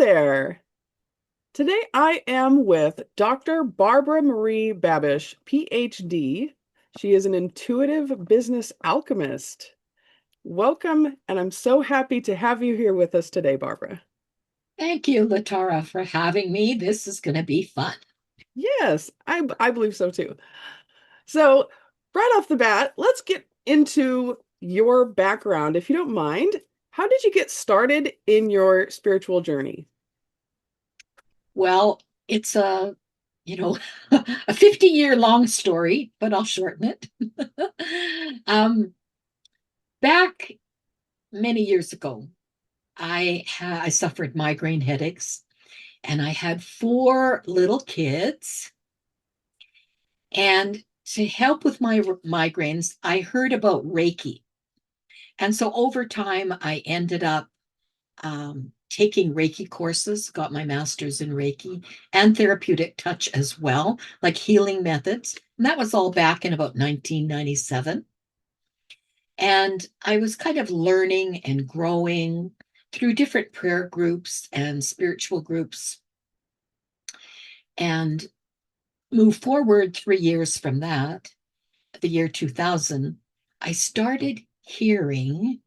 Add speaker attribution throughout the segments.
Speaker 1: there. Today I am with Dr. Barbara Marie Babish, Ph.D. She is an intuitive business alchemist. Welcome, and I'm so happy to have you here with us today, Barbara.
Speaker 2: Thank you, Latara, for having me. This is going to be fun.
Speaker 1: Yes, I believe so too. So, right off the bat, let's get into your background, if you don't mind. How did you get started in your spiritual journey?
Speaker 2: Well, it's a 50-year long story, but I'll shorten it. Back many years ago, I suffered migraine headaches, and I had four little kids. And to help with my migraines, I heard about Reiki. And so over time, I ended up taking Reiki courses, got my master's in Reiki and therapeutic touch as well, like healing methods. And that was all back in about 1997. And I was kind of learning and growing through different prayer groups and spiritual groups. And move forward 3 years from that, the year 2000, I started hearing,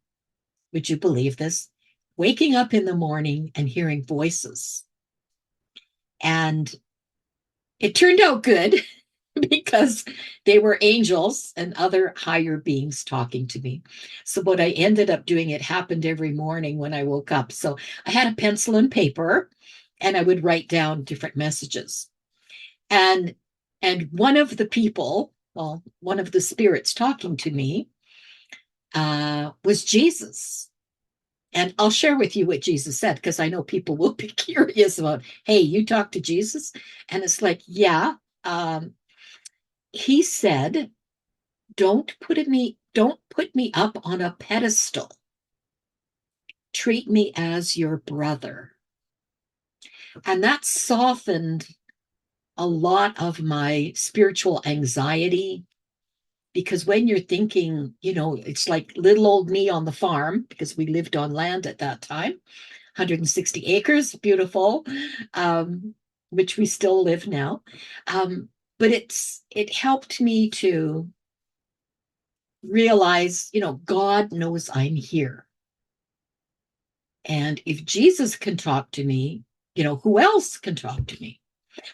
Speaker 2: would you believe this? Waking up in the morning and hearing voices. And it turned out good because they were angels and other higher beings talking to me. So, what I ended up doing, it happened every morning when I woke up. So, I had a pencil and paper and I would write down different messages. And one of the people, well, one of the spirits talking to me was Jesus. And I'll share with you what Jesus said, because I know people will be curious about, hey, you talked to Jesus? And it's like, yeah. He said, don't put me up on a pedestal. Treat me as your brother. And that softened a lot of my spiritual anxiety, because when you're thinking, it's like little old me on the farm, because we lived on land at that time, 160 acres, beautiful, which we still live now. But it helped me to realize, God knows I'm here. And if Jesus can talk to me, who else can talk to me?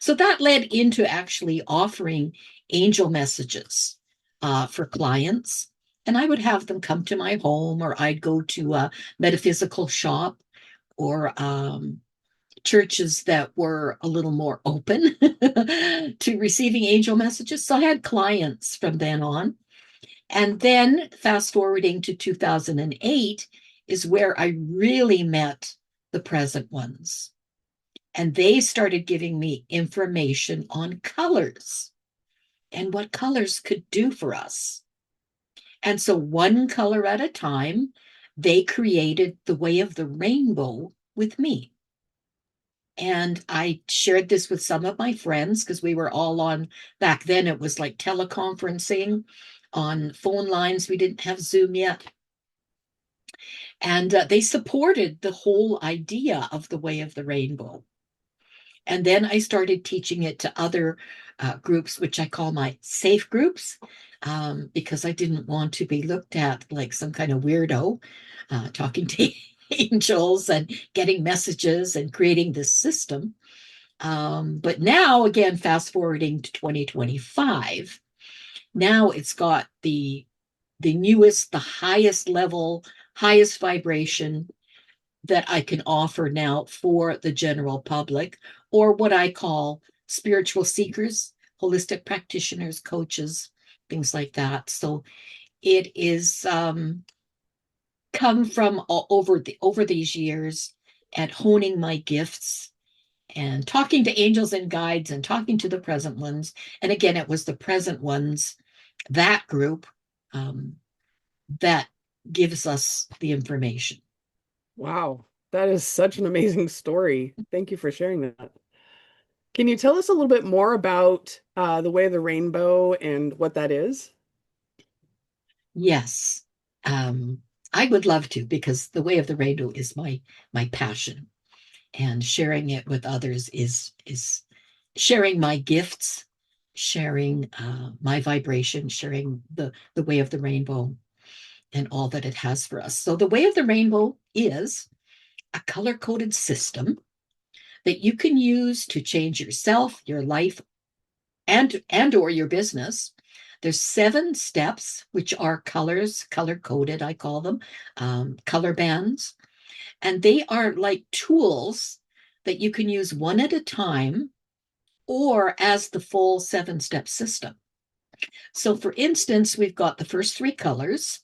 Speaker 2: So that led into actually offering angel messages for clients. And I would have them come to my home, or I'd go to a metaphysical shop, or churches that were a little more open to receiving angel messages. So I had clients from then on. And then fast forwarding to 2008 is where I really met the present ones. And they started giving me information on colors and what colors could do for us. And so, one color at a time, they created the way of the rainbow with me. And I shared this with some of my friends, because we were all on, back then it was like teleconferencing on phone lines. We didn't have Zoom yet. And they supported the whole idea of the way of the rainbow. And then I started teaching it to other groups, which I call my safe groups, because I didn't want to be looked at like some kind of weirdo talking to angels and getting messages and creating this system. But now, again, fast forwarding to 2025, now it's got the newest, the highest level, highest vibration that I can offer now for the general public, or what I call spiritual seekers, holistic practitioners, coaches, things like that. So it is come from over these years at honing my gifts and talking to angels and guides and talking to the present ones. And again, it was the present ones, that group, um, that gives us the information.
Speaker 1: Wow, that is such an amazing story. Thank you for sharing that. Can you tell us a little bit more about the way of the rainbow and what that is?
Speaker 2: Yes, I would love to, because the way of the rainbow is my passion. and sharing it with others is sharing my gifts, sharing my vibration, sharing the way of the rainbow and all that it has for us. So the way of the rainbow is a color-coded system that you can use to change yourself, your life, and or your business. There's 7 steps, which are colors, color coded, I call them, color bands. And they are like tools that you can use one at a time or as the full 7-step system. So, for instance, we've got the first 3 colors: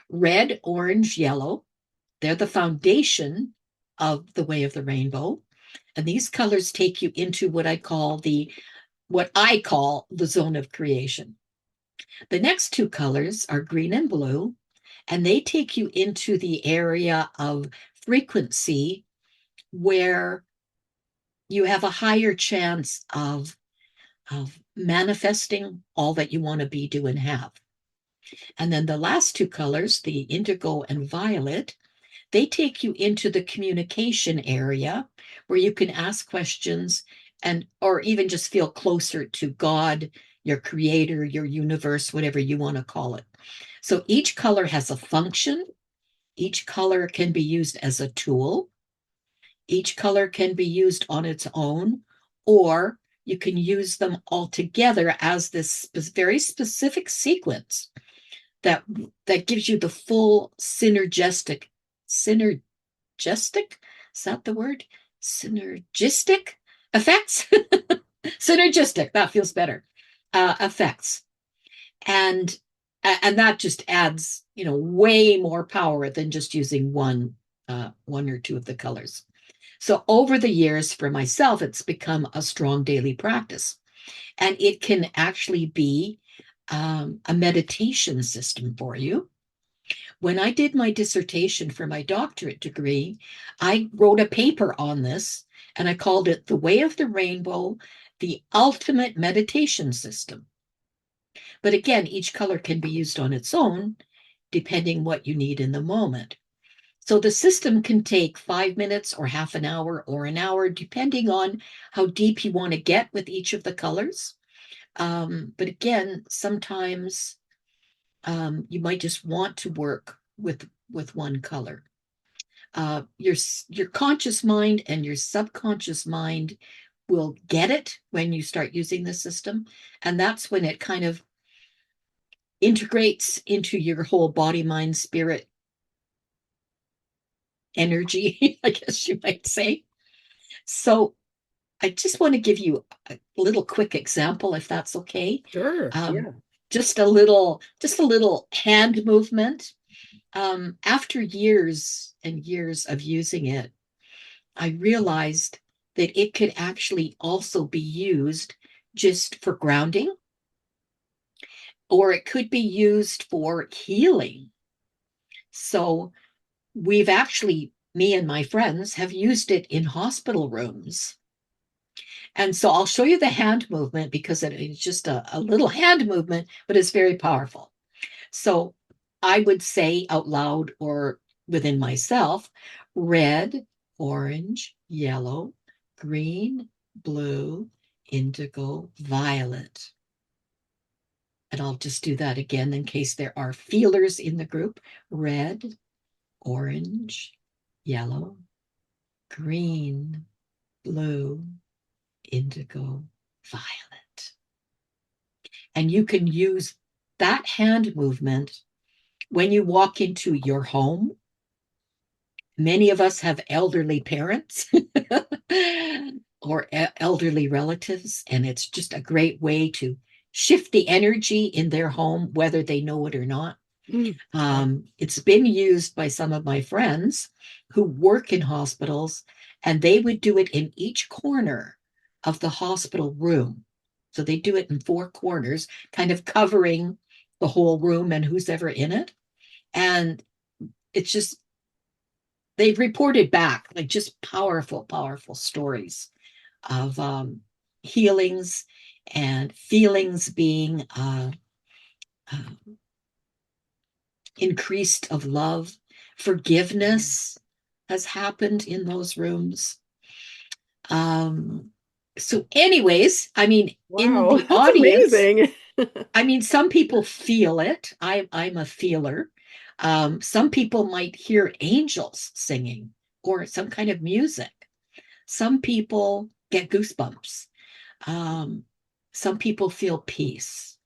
Speaker 2: red, orange, yellow. They're the foundation of the way of the rainbow. And these colors take you into what I call the zone of creation. The next 2 colors are green and blue, and they take you into the area of frequency where you have a higher chance of manifesting all that you want to be, do, and have. And then the last 2 colors, the indigo and violet, they take you into the communication area where you can ask questions and or even just feel closer to God, your creator, your universe, whatever you want to call it. So each color has a function. Each color can be used as a tool. Each color can be used on its own, or you can use them all together as this very specific sequence that that gives you the full synergistic, is that the word? Synergistic effects? Synergistic, that feels better. Effects. And and that just adds, way more power than just using one or two of the colors. So over the years, for myself, it's become a strong daily practice. And it can actually be a meditation system for you. When I did my dissertation for my doctorate degree, I wrote a paper on this and I called it The Way of the Rainbow, the Ultimate Meditation System. But again, each color can be used on its own, depending what you need in the moment. So the system can take 5 minutes or half an hour or an hour, depending on how deep you want to get with each of the colors. But again, sometimes you might just want to work with one color. Your conscious mind and your subconscious mind will get it when you start using the system, and that's when it kind of integrates into your whole body, mind, spirit energy, I guess you might say. So I just want to give you a little quick example, if that's okay.
Speaker 1: Sure.
Speaker 2: Um,
Speaker 1: Yeah.
Speaker 2: just a little hand movement. After years and years of using it, I realized that it could actually also be used just for grounding, or it could be used for healing. So me and my friends have used it in hospital rooms. And so I'll show you the hand movement because it's just a little hand movement, but it's very powerful. So I would say out loud or within myself: red, orange, yellow, green, blue, indigo, violet. And I'll just do that again in case there are feelers in the group: red, orange, yellow, green, blue, indigo, violet. And you can use that hand movement when you walk into your home. Many of us have elderly parents or elderly relatives, and it's just a great way to shift the energy in their home, whether they know it or not.
Speaker 1: Mm.
Speaker 2: It's been used by some of my friends who work in hospitals, and they would do it in each corner of the hospital room. So they do it in 4 corners, kind of covering the whole room and who's ever in it. And it's just, they've reported back like just powerful, powerful stories of healings and feelings being uh, increased of love, forgiveness, has happened in those rooms. Um, so, anyways, I mean, in
Speaker 1: Wow,
Speaker 2: the
Speaker 1: that's
Speaker 2: audience,
Speaker 1: amazing.
Speaker 2: I mean, some people feel it. I'm a feeler. Some people might hear angels singing or some kind of music. Some people get goosebumps. Um, some people feel peace.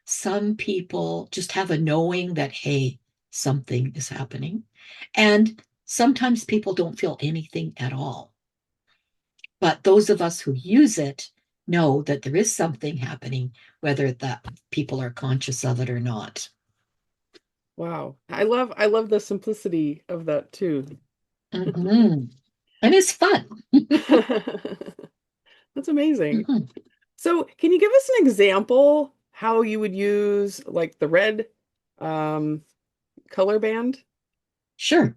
Speaker 2: Some people just have a knowing that, hey, something is happening. And sometimes people don't feel anything at all. But those of us who use it know that there is something happening, whether the people are conscious of it or not.
Speaker 1: Wow. I love the simplicity of that too.
Speaker 2: Mm-hmm. And it's fun.
Speaker 1: That's amazing.
Speaker 2: Mm-hmm.
Speaker 1: So, can you give us an example how you would use like the red um, color band?
Speaker 2: Sure.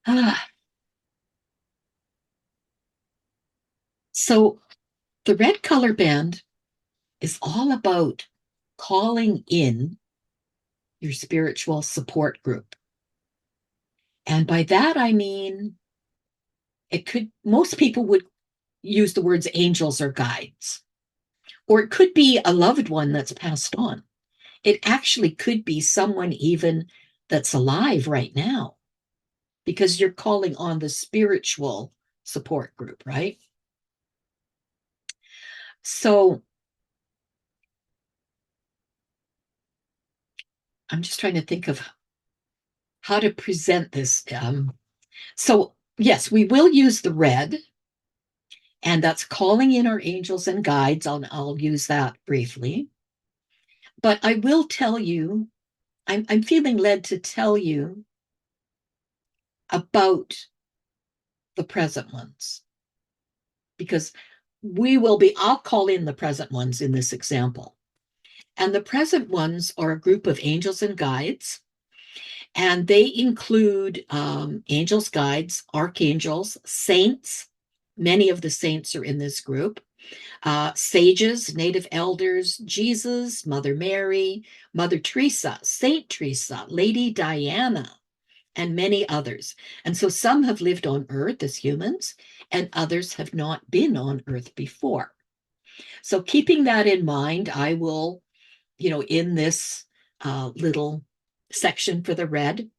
Speaker 2: Ah, so the red color band is all about calling in your spiritual support group. And by that, I mean, it could, most people would use the words angels or guides, or it could be a loved one that's passed on. It actually could be someone even that's alive right now because you're calling on the spiritual support group, right? So I'm just trying to think of how to present this. So, yes, we will use the red, and that's calling in our angels and guides. I'll use that briefly. But I will tell you, I'm feeling led to tell you about the present ones because I'll call in the present ones in this example. And the present ones are a group of angels and guides, and they include angels, guides, archangels, saints. Many of the saints are in this group. Sages, native elders, Jesus, Mother Mary, Mother Teresa, Saint Teresa, Lady Diana, and many others. And so some have lived on earth as humans, and others have not been on earth before. So, keeping that in mind, I will, in this little section for the red,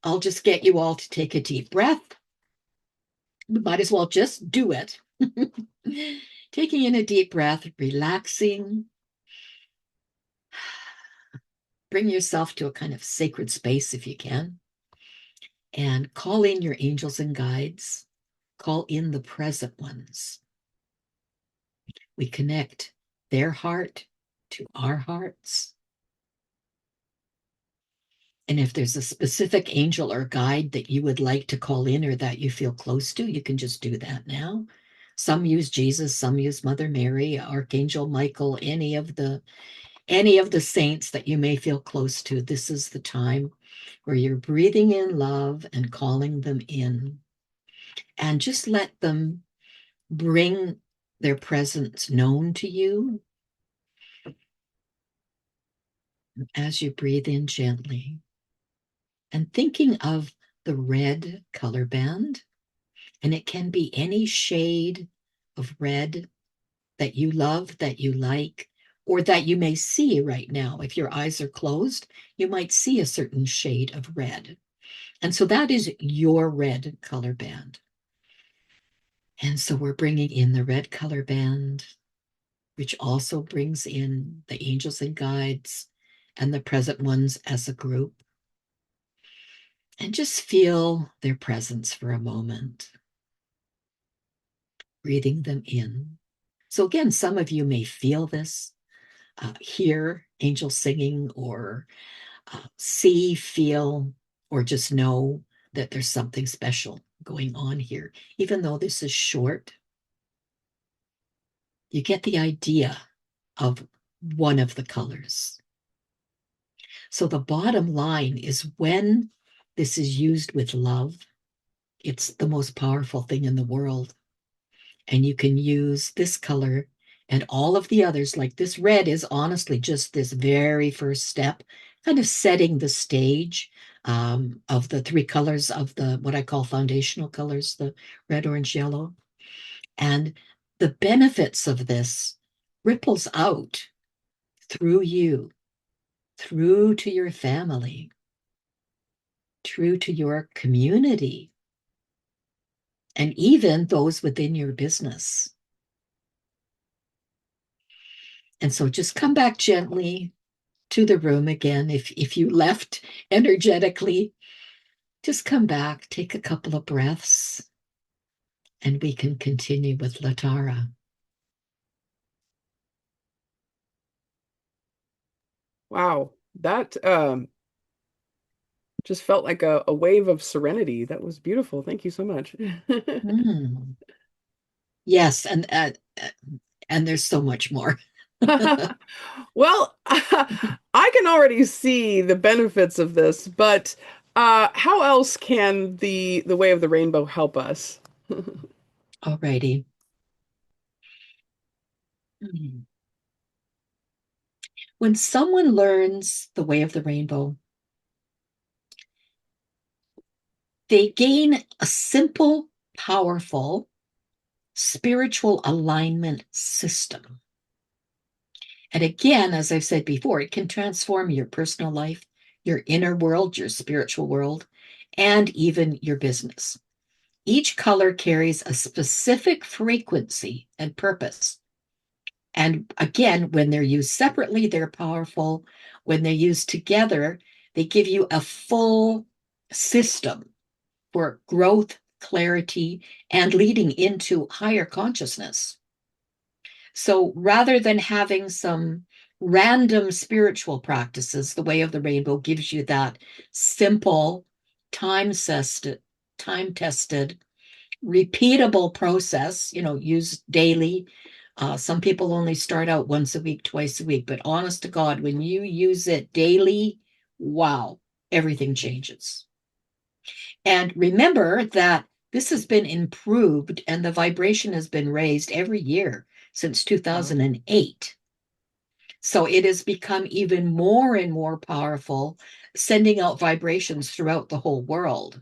Speaker 2: I'll just get you all to take a deep breath. We might as well just do it. Taking in a deep breath, relaxing, bring yourself to a kind of sacred space if you can, and call in your angels and guides. Call in the present ones. We connect their heart to our hearts. And if there's a specific angel or guide that you would like to call in or that you feel close to, you can just do that now. Some use Jesus, some use Mother Mary, Archangel Michael, any of the saints that you may feel close to. This is the time where you're breathing in love and calling them in. And just let them bring their presence known to you as you breathe in gently. And thinking of the red color band, and it can be any shade of red that you love, that you like, or that you may see right now. If your eyes are closed, you might see a certain shade of red. And so that is your red color band. And so we're bringing in the red color band, which also brings in the angels and guides and the present ones as a group. And just feel their presence for a moment, breathing them in. So, again, some of you may feel this, hear angels singing, or see, feel, or just know that there's something special going on here. Even though this is short, you get the idea of one of the colors. So the bottom line is when this is used with love, it's the most powerful thing in the world. And you can use this color and all of the others, like this red is honestly just this very first step kind of setting the stage of the three colors of the what I call foundational colors, the red, orange, yellow. And the benefits of this ripples out through you, through to your family, through to your community, and even those within your business. And so just come back gently to the room again. If you left energetically, just come back, take a couple of breaths, and we can continue with Latara.
Speaker 1: Wow, that just felt like a wave of serenity. That was beautiful. Thank you so much.
Speaker 2: Mm. Yes, and there's so much more.
Speaker 1: Well, I can already see the benefits of this, but how else can the way of the rainbow help us?
Speaker 2: Alrighty. Mm. When someone learns the way of the rainbow, they gain a simple, powerful spiritual alignment system. And again, as I've said before, it can transform your personal life, your inner world, your spiritual world, and even your business. Each color carries a specific frequency and purpose. And again, when they're used separately, they're powerful. When they're used together, they give you a full system for growth, clarity, and leading into higher consciousness. So rather than having some random spiritual practices, the way of the rainbow gives you that simple, time tested, repeatable process, used daily. Some people only start out once a week, twice a week, but honest to God, when you use it daily, wow, everything changes. And remember that this has been improved and the vibration has been raised every year since
Speaker 1: Wow.
Speaker 2: 2008. So it has become even more and more powerful, sending out vibrations throughout the whole world.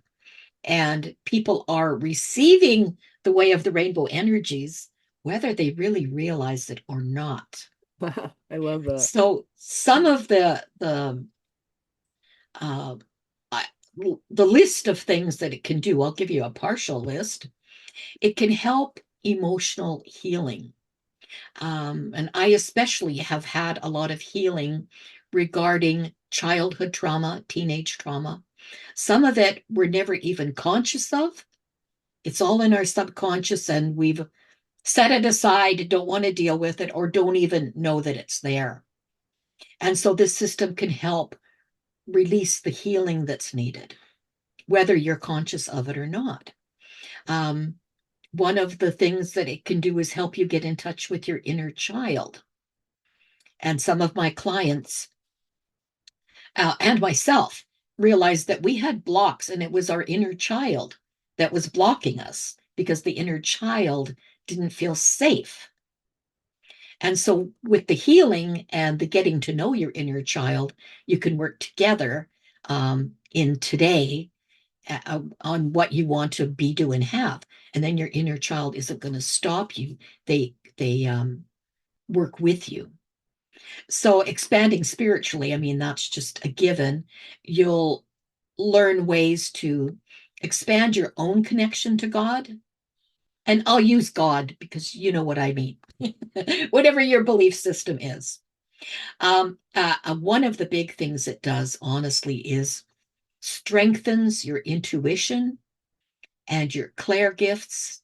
Speaker 2: And people are receiving the way of the rainbow energies, whether they really realize it or not.
Speaker 1: I love that.
Speaker 2: So some of uh, the list of things that it can do, I'll give you a partial list. It can help emotional healing. And I especially have had a lot of healing regarding childhood trauma, teenage trauma. Some of it we're never even conscious of. It's all in our subconscious, and we've set it aside, don't want to deal with it, or don't even know that it's there. And so this system can help release the healing that's needed, whether you're conscious of it or not. Um, One of the things that it can do is help you get in touch with your inner child. And some of my clients and myself realized that we had blocks, and it was our inner child that was blocking us because the inner child didn't feel safe. And so, with the healing and the getting to know your inner child, you can work together in today on what you want to be, do, and have. And then your inner child isn't going to stop you. They work with you. So expanding spiritually, I mean, that's just a given. You'll learn ways to expand your own connection to God. And I'll use God because you know what I mean. Whatever your belief system is. One of the big things it does, honestly, is strengthens your intuition and your clair gifts,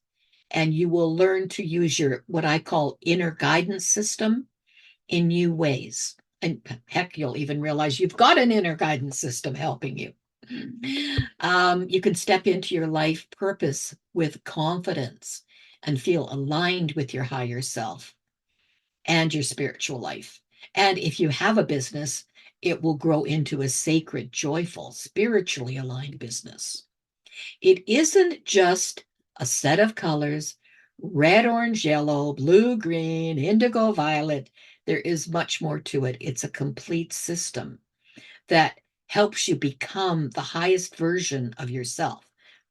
Speaker 2: and you will learn to use your what I call inner guidance system in new ways. And heck, you'll even realize you've got an inner guidance system helping you. You can step into your life purpose with confidence and feel aligned with your higher self and your spiritual life. And if you have a business, it will grow into a sacred, joyful, spiritually aligned business. It isn't just a set of colors red, orange, yellow, blue, green, indigo, violet. There is much more to it. It's a complete system that helps you become the highest version of yourself,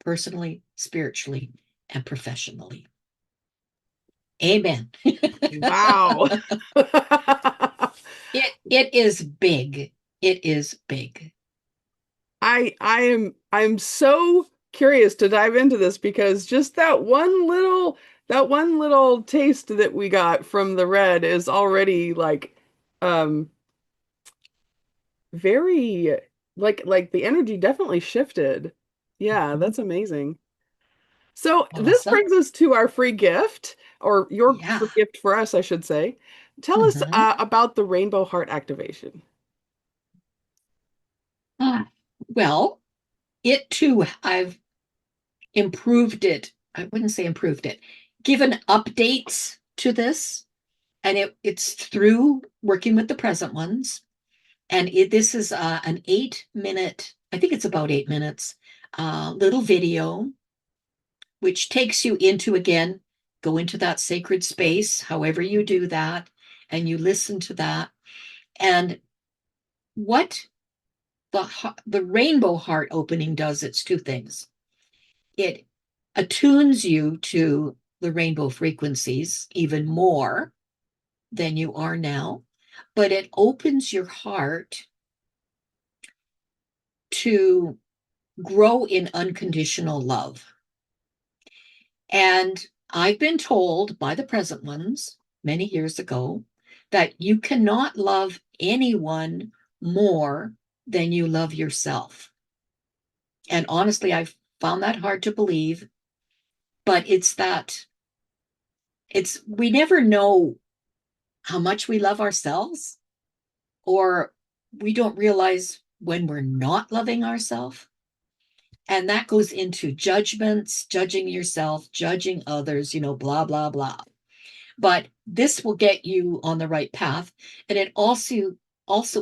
Speaker 2: personally, spiritually, and professionally. Amen.
Speaker 1: Wow.
Speaker 2: It is big. It is big.
Speaker 1: I'm so curious to dive into this because just that one little taste that we got from the red is already like um very like the energy definitely shifted. Yeah,
Speaker 2: Mhm.
Speaker 1: that's amazing. So this
Speaker 2: Awesome.
Speaker 1: brings us to our free gift, or your
Speaker 2: Yeah.
Speaker 1: free gift for us, I should say. Tell us
Speaker 2: Mhm.
Speaker 1: about the rainbow heart activation.
Speaker 2: Well, it too, I've improved it. I wouldn't say improved it, given updates to this, and it's through working with the present ones. And this is an 8 minute, I think it's about 8 minutes, little video, which takes you into, again, go into that sacred space, however you do that, and you listen to that. And what the rainbow heart opening does, it's two things. It attunes you to the rainbow frequencies even more than you are now, but it opens your heart to grow in unconditional love. And I've been told by the present ones many years ago that you cannot love anyone more than you love yourself. And honestly, I've found that hard to believe, but we never know how much we love ourselves, or we don't realize when we're not loving ourselves. And that goes into judgments, judging yourself, judging others, blah, blah, blah. But this will get you on the right path. And it also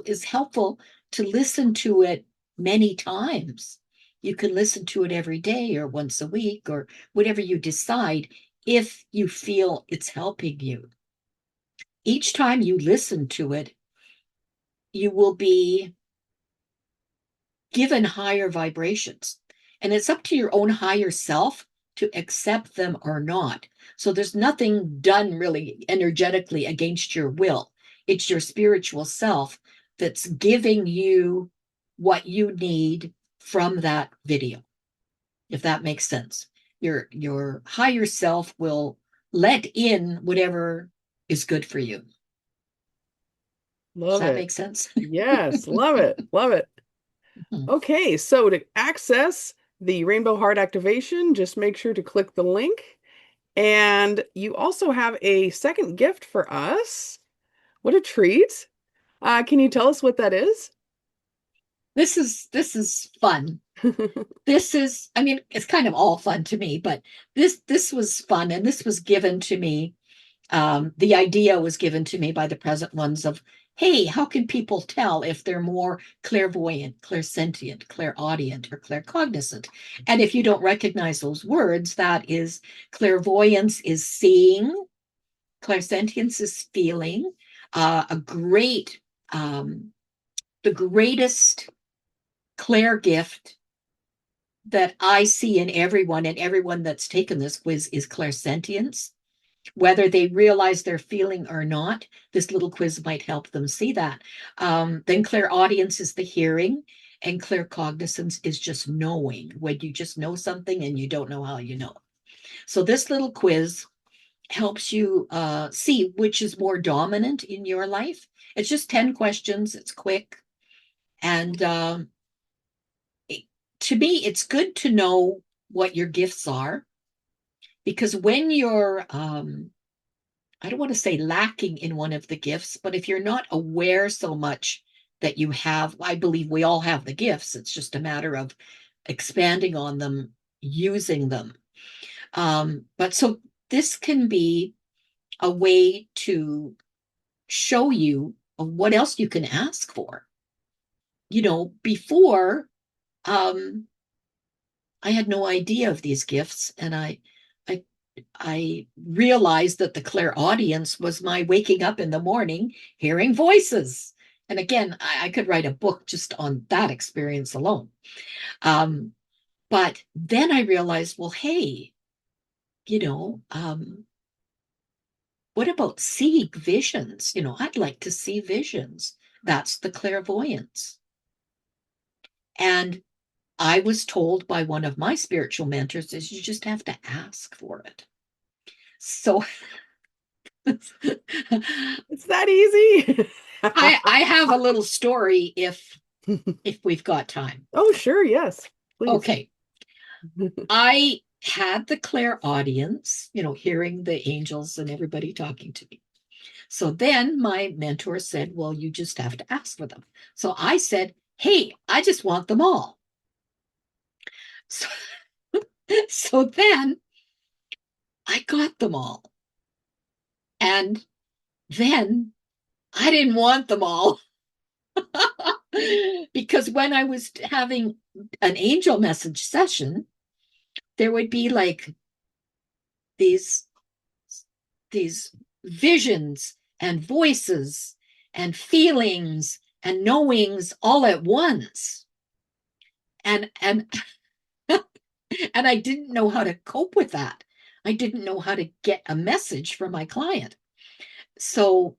Speaker 2: is helpful to listen to it many times. You can listen to it every day or once a week or whatever you decide, if you feel it's helping you. Each time you listen to it, you will be given higher vibrations. And it's up to your own higher self to accept them or not. So there's nothing done really energetically against your will. It's your spiritual self that's giving you what you need from that video, if that makes sense. Your higher self will let in whatever is good for you. Does
Speaker 1: Love
Speaker 2: that
Speaker 1: it.
Speaker 2: make sense?
Speaker 1: Yes, love it. Love it. Okay, so to access the Rainbow Heart activation, just make sure to click the link. And you also have a second gift for us. What a treat. Can you tell us what that is?
Speaker 2: This is fun. This is, I mean, it's kind of all fun to me, but this was fun, and this was given to me. The idea was given to me by the present ones of, hey, how can people tell if they're more clairvoyant, clairsentient, clairaudient, or claircognizant? And if you don't recognize those words, that is, clairvoyance is seeing, clairsentience is feeling. A great, the greatest clair gift that I see in everyone, and everyone that's taken this quiz, is clairsentience. Whether they realize they're feeling or not, this little quiz might help them see that. Then clairaudience is the hearing, and claircognizance is just knowing, when you just know something and you don't know how you know. So this little quiz helps you see which is more dominant in your life. It's just 10 questions. It's quick. And to me, it's good to know what your gifts are, because when you're, I don't want to say lacking in one of the gifts, but if you're not aware so much that you have, I believe we all have the gifts. It's just a matter of expanding on them, using them. But so this can be a way to show you what else you can ask for. Before, um, I had no idea of these gifts, and I I realized that the clairaudience was my waking up in the morning, hearing voices. And again, I could write a book just on that experience alone. Um, but then I realized, well, hey, you know, what about seeing visions? I'd like to see visions. That's the clairvoyance. And I was told by one of my spiritual mentors is you just have to ask for it. So
Speaker 1: It's that easy.
Speaker 2: I have a little story if we've got time.
Speaker 1: Oh, sure, yes, please.
Speaker 2: Okay. I had the clairaudience, hearing the angels and everybody talking to me. So then my mentor said, well, you just have to ask for them. So I said, hey, I just want them all. So, so then I got them all. And then I didn't want them all because when I was having an angel message session, there would be like these these visions and voices and feelings and knowings all at once. And and I didn't know how to cope with that. I didn't know how to get a message from my client. So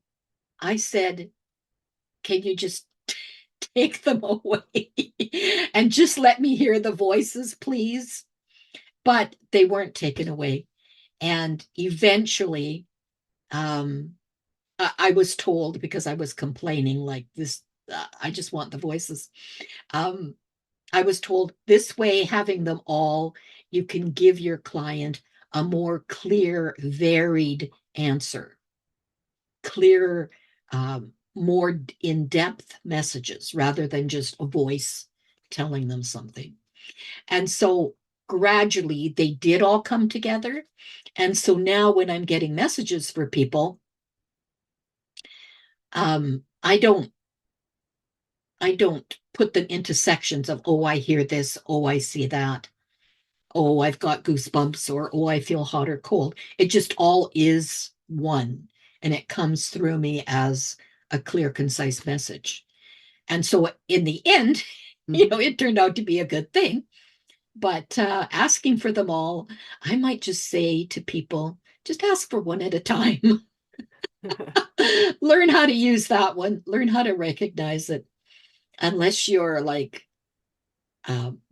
Speaker 2: I said, can you just take them away and just let me hear the voices, please? But they weren't taken away. And eventually, um, I was told because I was complaining like this, I just want the voices. Um, I was told this way, having them all, you can give your client a more clear, varied answer, clearer, more in depth messages rather than just a voice telling them something. And so gradually they did all come together. And so now when I'm getting messages for people, I don't put them into sections of, oh, I hear this, oh, I see that, oh, I've got goosebumps, or oh, I feel hot or cold. It just all is one. And it comes through me as a clear, concise message. And so in the end, it turned out to be a good thing. But asking for them all, I might just say to people, just ask for one at a time. Learn how to use that one, learn how to recognize it. Unless you're like,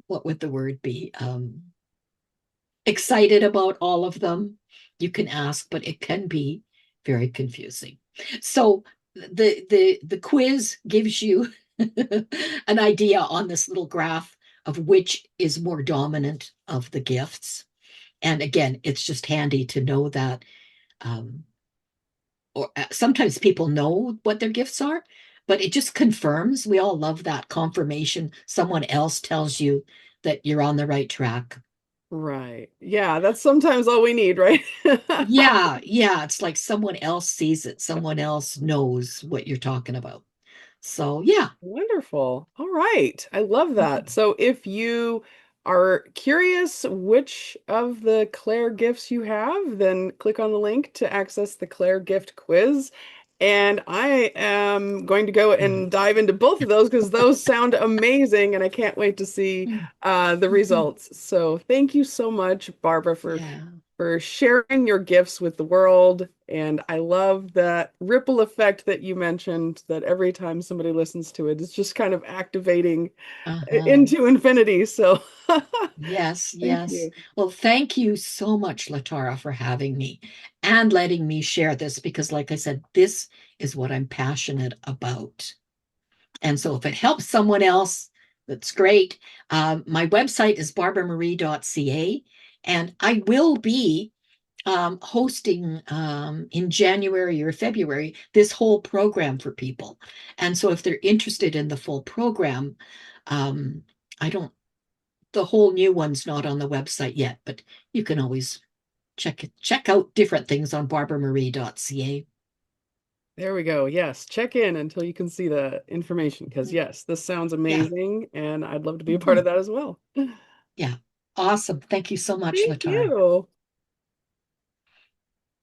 Speaker 2: what would the word be? Excited about all of them, you can ask, but it can be very confusing. So the quiz gives you an idea on this little graph of which is more dominant of the gifts. And again, it's just handy to know that, um, or sometimes people know what their gifts are, but it just confirms. We all love that confirmation. Someone else tells you that you're on the right track.
Speaker 1: Right. Yeah, that's sometimes all we need, right?
Speaker 2: Yeah, yeah. It's like someone else sees it, someone else knows what you're talking about. So, yeah.
Speaker 1: Wonderful. All right. I love that.
Speaker 2: Mhm.
Speaker 1: So if you are curious which of the Claire gifts you have, then click on the link to access the Claire gift quiz. And I am going to go and dive into both of those because those sound amazing, and I can't wait to see the
Speaker 2: Mhm.
Speaker 1: results. So thank you so much, Barbara,
Speaker 2: Yeah.
Speaker 1: for sharing your gifts with the world. And I love that ripple effect that you mentioned, that every time somebody listens to it, it's just kind of activating
Speaker 2: Uh-huh.
Speaker 1: into infinity. So
Speaker 2: Yes,
Speaker 1: thank
Speaker 2: yes.
Speaker 1: you.
Speaker 2: Well, thank you so much, Latara, for having me and letting me share this because, like I said, this is what I'm passionate about. And so if it helps someone else, that's great. My website is barbaramarie.ca, and I will be hosting in January or February this whole program for people. And so if they're interested in the full program, I don't, the whole new one's not on the website yet, but you can always check out different things on barbaramarie.ca.
Speaker 1: There we go. Yes, check in until you can see the information because, yes, this sounds
Speaker 2: Yeah.
Speaker 1: amazing and I'd love to be a part
Speaker 2: Mhm.
Speaker 1: of that as well.
Speaker 2: Yeah. Awesome. Thank you so much,
Speaker 1: Thank
Speaker 2: Latara.
Speaker 1: you.